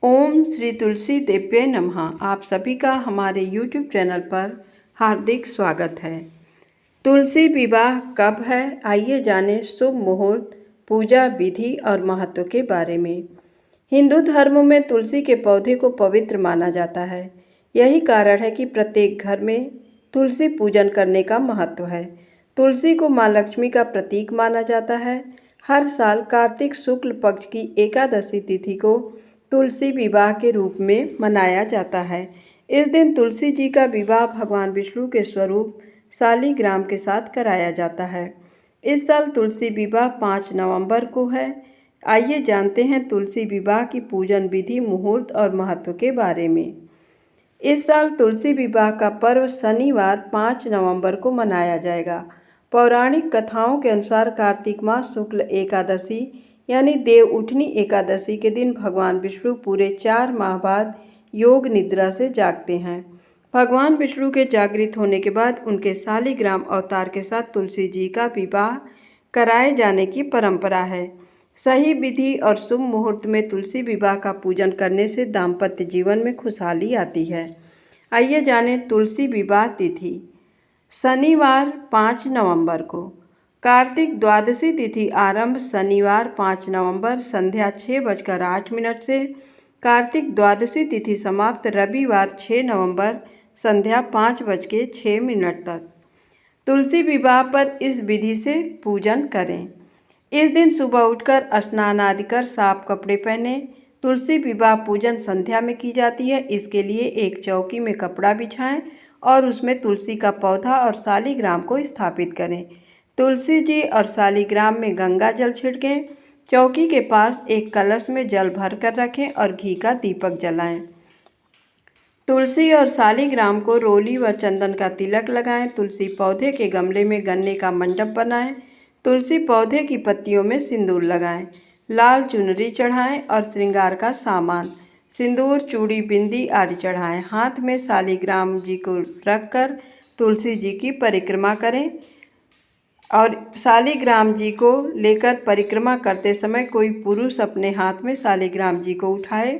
ओम श्री तुलसी देव्यै नमः। आप सभी का हमारे YouTube चैनल पर हार्दिक स्वागत है। तुलसी विवाह कब है, आइए जानें शुभ मुहूर्त, पूजा विधि और महत्व के बारे में। हिंदू धर्म में तुलसी के पौधे को पवित्र माना जाता है। यही कारण है कि प्रत्येक घर में तुलसी पूजन करने का महत्व है। तुलसी को माँ लक्ष्मी का प्रतीक माना जाता है। हर साल कार्तिक शुक्ल पक्ष की एकादशी तिथि को तुलसी विवाह के रूप में मनाया जाता है। इस दिन तुलसी जी का विवाह भगवान विष्णु के स्वरूप शालिग्राम के साथ कराया जाता है। इस साल तुलसी विवाह 5 नवंबर को है। आइए जानते हैं तुलसी विवाह की पूजन विधि, मुहूर्त और महत्व के बारे में। इस साल तुलसी विवाह का पर्व शनिवार 5 नवंबर को मनाया जाएगा। पौराणिक कथाओं के अनुसार कार्तिक मास शुक्ल एकादशी यानी देव उठनी एकादशी के दिन भगवान विष्णु पूरे 4 माह बाद योग निद्रा से जागते हैं। भगवान विष्णु के जागृत होने के बाद उनके शालिग्राम अवतार के साथ तुलसी जी का विवाह कराए जाने की परंपरा है। सही विधि और शुभ मुहूर्त में तुलसी विवाह का पूजन करने से दाम्पत्य जीवन में खुशहाली आती है। आइए जानें तुलसी विवाह तिथि। शनिवार 5 नवंबर को। कार्तिक द्वादशी तिथि आरंभ शनिवार 5 नवंबर संध्या 6:08 से। कार्तिक द्वादशी तिथि समाप्त रविवार 6 नवंबर संध्या 5:06 तक। तुलसी विवाह पर इस विधि से पूजन करें। इस दिन सुबह उठकर स्नान आदि कर साफ कपड़े पहने। तुलसी विवाह पूजन संध्या में की जाती है। इसके लिए एक चौकी में कपड़ा बिछाएं और उसमें तुलसी का पौधा और शालिग्राम को स्थापित करें। तुलसी जी और शालिग्राम में गंगा जल छिड़कें। चौकी के पास एक कलश में जल भर कर रखें और घी का दीपक जलाएं। तुलसी और शालिग्राम को रोली व चंदन का तिलक लगाएं। तुलसी पौधे के गमले में गन्ने का मंडप बनाएं। तुलसी पौधे की पत्तियों में सिंदूर लगाएं। लाल चुनरी चढ़ाएं और श्रृंगार का सामान सिंदूर, चूड़ी, बिंदी आदि चढ़ाएं। हाथ में शालिग्राम जी को रखकर तुलसी जी की परिक्रमा करें और शालिग्राम जी को लेकर परिक्रमा करते समय कोई पुरुष अपने हाथ में शालिग्राम जी को उठाए।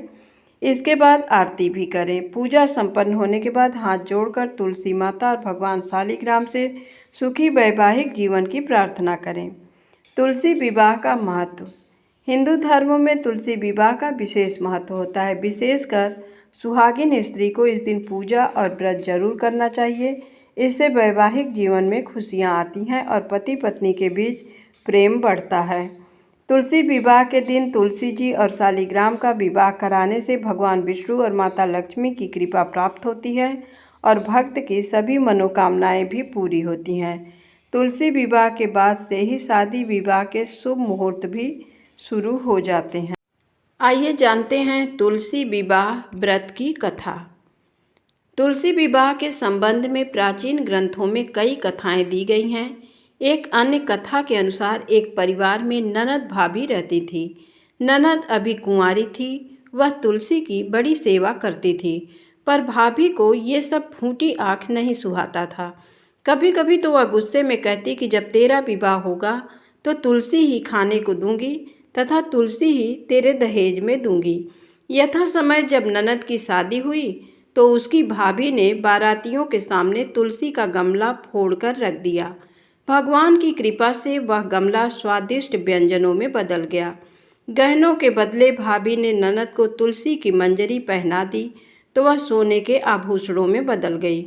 इसके बाद आरती भी करें। पूजा संपन्न होने के बाद हाथ जोड़कर तुलसी माता और भगवान शालिग्राम से सुखी वैवाहिक जीवन की प्रार्थना करें। तुलसी विवाह का महत्व। हिंदू धर्म में तुलसी विवाह का विशेष महत्व होता है। विशेषकर सुहागिन स्त्री को इस दिन पूजा और व्रत जरूर करना चाहिए। इससे वैवाहिक जीवन में खुशियां आती हैं और पति पत्नी के बीच प्रेम बढ़ता है। तुलसी विवाह के दिन तुलसी जी और शालिग्राम का विवाह कराने से भगवान विष्णु और माता लक्ष्मी की कृपा प्राप्त होती है और भक्त की सभी मनोकामनाएं भी पूरी होती हैं। तुलसी विवाह के बाद से ही शादी विवाह के शुभ मुहूर्त भी शुरू हो जाते हैं। आइए जानते हैं तुलसी विवाह व्रत की कथा। तुलसी विवाह के संबंध में प्राचीन ग्रंथों में कई कथाएं दी गई हैं। एक अन्य कथा के अनुसार एक परिवार में ननद भाभी रहती थी। ननद अभी कुंवारी थी। वह तुलसी की बड़ी सेवा करती थी, पर भाभी को ये सब फूटी आँख नहीं सुहाता था। कभी कभी तो वह गुस्से में कहती कि जब तेरा विवाह होगा तो तुलसी ही खाने को दूंगी तथा तुलसी ही तेरे दहेज में दूंगी। यथा समय जब ननद की शादी हुई तो उसकी भाभी ने बारातियों के सामने तुलसी का गमला फोड़कर रख दिया। भगवान की कृपा से वह गमला स्वादिष्ट व्यंजनों में बदल गया। गहनों के बदले भाभी ने ननद को तुलसी की मंजरी पहना दी तो वह सोने के आभूषणों में बदल गई।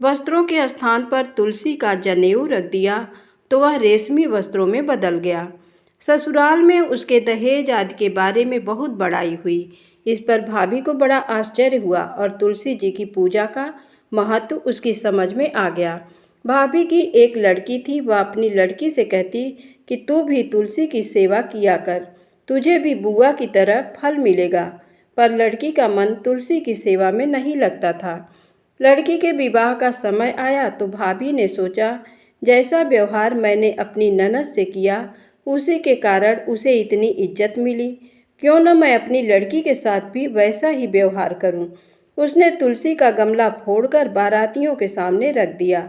वस्त्रों के स्थान पर तुलसी का जनेऊ रख दिया तो वह रेशमी वस्त्रों में बदल गया। ससुराल में उसके दहेज आदि के बारे में बहुत बड़ाई हुई। इस पर भाभी को बड़ा आश्चर्य हुआ और तुलसी जी की पूजा का महत्व उसकी समझ में आ गया। भाभी की एक लड़की थी। वह अपनी लड़की से कहती कि तू भी तुलसी की सेवा किया कर, तुझे भी बुआ की तरह फल मिलेगा। पर लड़की का मन तुलसी की सेवा में नहीं लगता था। लड़की के विवाह का समय आया तो भाभी ने सोचा, जैसा व्यवहार मैंने अपनी ननद से किया उसी के कारण उसे इतनी इज्जत मिली, क्यों न मैं अपनी लड़की के साथ भी वैसा ही व्यवहार करूं। उसने तुलसी का गमला फोड़कर बारातियों के सामने रख दिया,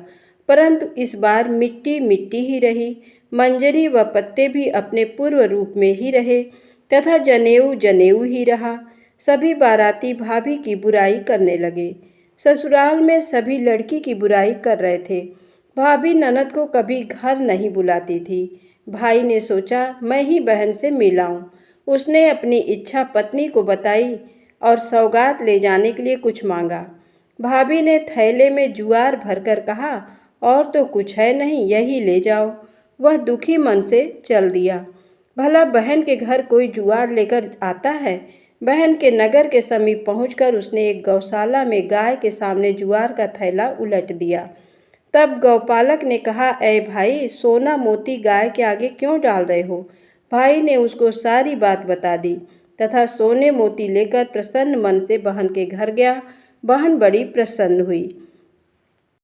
परंतु इस बार मिट्टी मिट्टी ही रही। मंजरी व पत्ते भी अपने पूर्व रूप में ही रहे तथा जनेऊ जनेऊ ही रहा। सभी बाराती भाभी की बुराई करने लगे। ससुराल में सभी लड़की की बुराई कर रहे थे। भाभी ननद को कभी घर नहीं बुलाती थी। भाई ने सोचा मैं ही बहन से मिलाऊं। उसने अपनी इच्छा पत्नी को बताई और सौगात ले जाने के लिए कुछ मांगा। भाभी ने थैले में जुआर भरकर कहा, और तो कुछ है नहीं, यही ले जाओ। वह दुखी मन से चल दिया। भला बहन के घर कोई जुआर लेकर आता है? बहन के नगर के समीप पहुंचकर उसने एक गौशाला में गाय के सामने जुआर का थैला उलट दिया। तब गौपालक ने कहा, ऐ भाई, सोना मोती गाय के आगे क्यों डाल रहे हो? भाई ने उसको सारी बात बता दी तथा सोने मोती लेकर प्रसन्न मन से बहन के घर गया। बहन बड़ी प्रसन्न हुई।